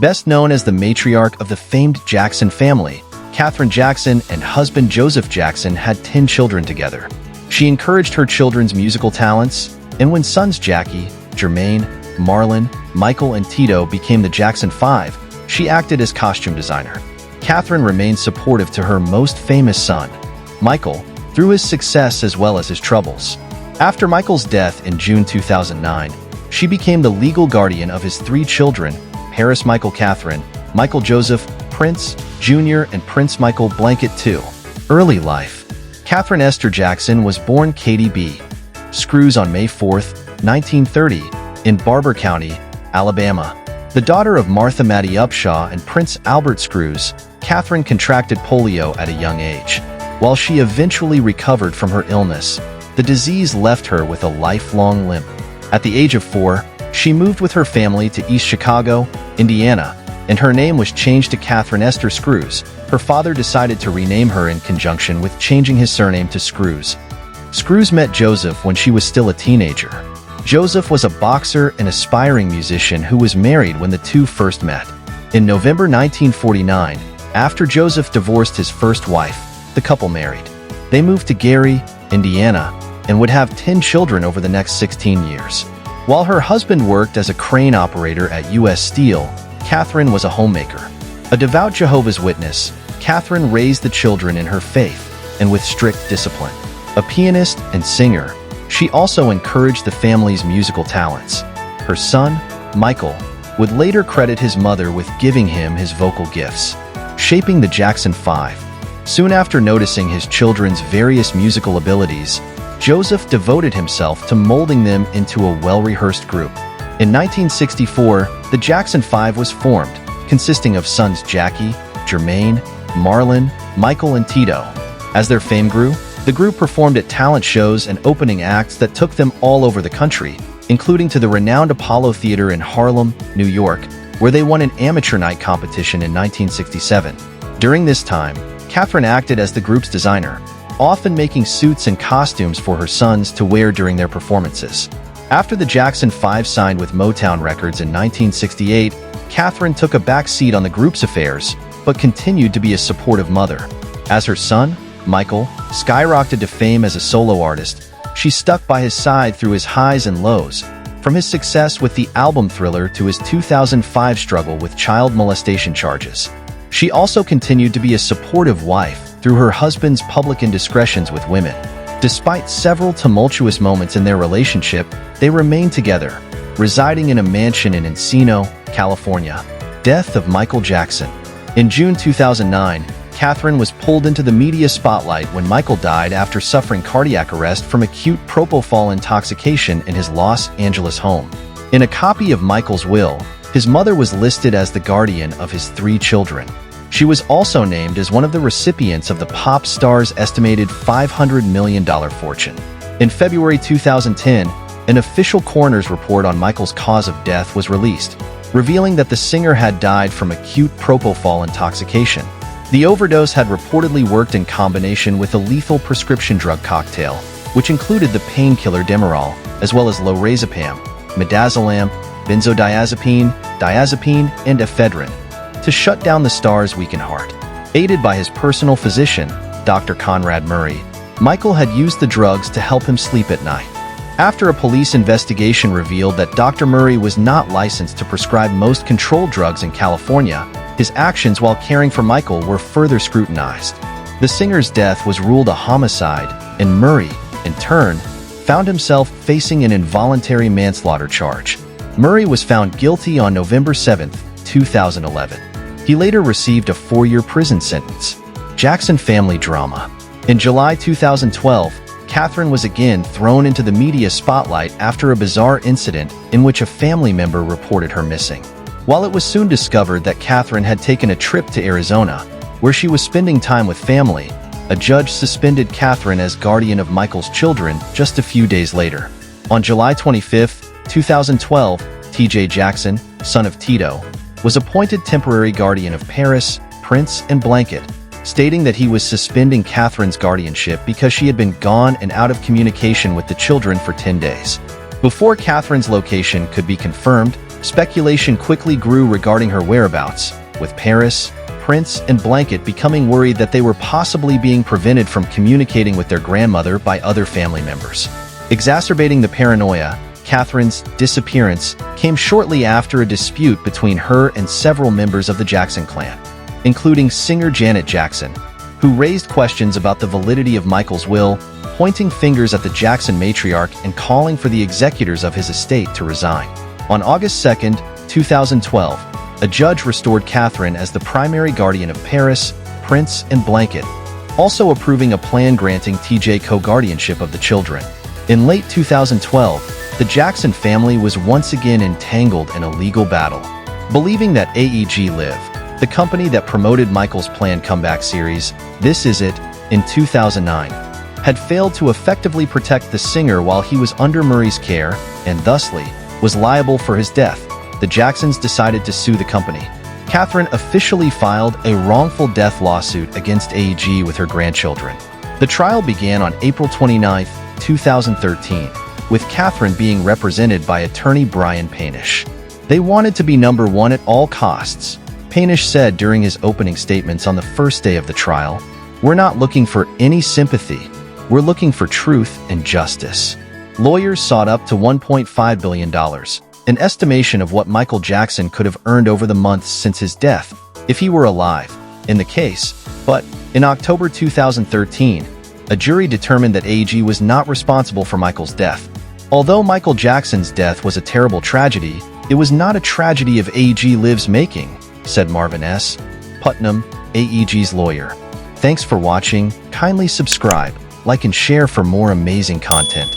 Best known as the matriarch of the famed Jackson family, Katherine Jackson and husband Joseph Jackson had 10 children together. She encouraged her children's musical talents, and when sons Jackie, Jermaine, Marlon, Michael, and Tito became the Jackson 5, she acted as costume designer. Katherine remained supportive to her most famous son, Michael, through his success as well as his troubles. After Michael's death in June 2009, she became the legal guardian of his 3 children, Harris Michael Katherine, Michael Joseph, Prince, Jr., and Prince Michael Blanket II. Early life. Katherine Esther Jackson was born Katie B. Screws on May 4, 1930, in Barber County, Alabama. The daughter of Martha Mattie Upshaw and Prince Albert Screws, Katherine contracted polio at a young age. While she eventually recovered from her illness, the disease left her with a lifelong limp. At the age of 4, she moved with her family to East Chicago, Indiana, and her name was changed to Katherine Esther Screws. Her father decided to rename her in conjunction with changing his surname to Screws. Screws met Joseph when she was still a teenager. Joseph was a boxer and aspiring musician who was married when the two first met. In November 1949, after Joseph divorced his first wife, the couple married. They moved to Gary, Indiana, and would have 10 children over the next 16 years. While her husband worked as a crane operator at U.S. Steel, Katherine was a homemaker. A devout Jehovah's Witness, Katherine raised the children in her faith and with strict discipline. A pianist and singer, she also encouraged the family's musical talents. Her son, Michael, would later credit his mother with giving him his vocal gifts, shaping the Jackson 5. Soon after noticing his children's various musical abilities, Joseph devoted himself to molding them into a well-rehearsed group. In 1964, the Jackson 5 was formed, consisting of sons Jackie, Jermaine, Marlon, Michael, and Tito. As their fame grew, the group performed at talent shows and opening acts that took them all over the country, including to the renowned Apollo Theater in Harlem, New York, where they won an amateur night competition in 1967. During this time, Katherine acted as the group's designer, often making suits and costumes for her sons to wear during their performances. After the Jackson 5 signed with Motown Records in 1968, Katherine took a back seat on the group's affairs, but continued to be a supportive mother. As her son, Michael, skyrocketed to fame as a solo artist, she stuck by his side through his highs and lows, from his success with the album Thriller to his 2005 struggle with child molestation charges. She also continued to be a supportive wife through her husband's public indiscretions with women. Despite several tumultuous moments in their relationship, they remained together, residing in a mansion in Encino, California. Death of Michael Jackson. In June 2009, Katherine was pulled into the media spotlight when Michael died after suffering cardiac arrest from acute propofol intoxication in his Los Angeles home. In a copy of Michael's will, his mother was listed as the guardian of his 3 children. She was also named as one of the recipients of the pop star's estimated $500 million fortune. In February 2010, an official coroner's report on Michael's cause of death was released, revealing that the singer had died from acute propofol intoxication. The overdose had reportedly worked in combination with a lethal prescription drug cocktail, which included the painkiller Demerol, as well as lorazepam, midazolam, benzodiazepine, diazepine, and ephedrine, to shut down the star's weakened heart. Aided by his personal physician, Dr. Conrad Murray, Michael had used the drugs to help him sleep at night. After a police investigation revealed that Dr. Murray was not licensed to prescribe most controlled drugs in California, his actions while caring for Michael were further scrutinized. The singer's death was ruled a homicide, and Murray, in turn, found himself facing an involuntary manslaughter charge. Murray was found guilty on November 7, 2011. He later received a 4-year prison sentence. Jackson family drama. In July 2012, Katherine was again thrown into the media spotlight after a bizarre incident in which a family member reported her missing. While it was soon discovered that Katherine had taken a trip to Arizona, where she was spending time with family, a judge suspended Katherine as guardian of Michael's children just a few days later. On July 25, 2012, T.J. Jackson, son of Tito, was appointed temporary guardian of Paris, Prince, and Blanket, stating that he was suspending Katherine's guardianship because she had been gone and out of communication with the children for 10 days. Before Katherine's location could be confirmed, Speculation quickly grew regarding her whereabouts, with Paris, Prince, and Blanket becoming worried that they were possibly being prevented from communicating with their grandmother by other family members. Exacerbating the paranoia, Katherine's disappearance came shortly after a dispute between her and several members of the Jackson clan, including singer Janet Jackson, who raised questions about the validity of Michael's will, pointing fingers at the Jackson matriarch and calling for the executors of his estate to resign. On August 2, 2012, a judge restored Katherine as the primary guardian of Paris, Prince, and Blanket, also approving a plan granting TJ co-guardianship of the children. In late 2012, the Jackson family was once again entangled in a legal battle. Believing that AEG Live, the company that promoted Michael's planned comeback series, This Is It, in 2009, had failed to effectively protect the singer while he was under Murray's care and thusly was liable for his death, the Jacksons decided to sue the company. Katherine officially filed a wrongful death lawsuit against AEG with her grandchildren. The trial began on April 29, 2013, with Katherine being represented by attorney Brian Panish. They wanted to be number one at all costs, Panish said during his opening statements on the first day of the trial. "We're not looking for any sympathy. We're looking for truth and justice." Lawyers sought up to $1.5 billion, an estimation of what Michael Jackson could have earned over the months since his death, if he were alive, in the case. But in October 2013, a jury determined that AEG was not responsible for Michael's death. Although Michael Jackson's death was a terrible tragedy, it was not a tragedy of AEG Live's making, said Marvin S. Putnam, AEG's lawyer. Thanks for watching. Kindly subscribe, like, and share for more amazing content.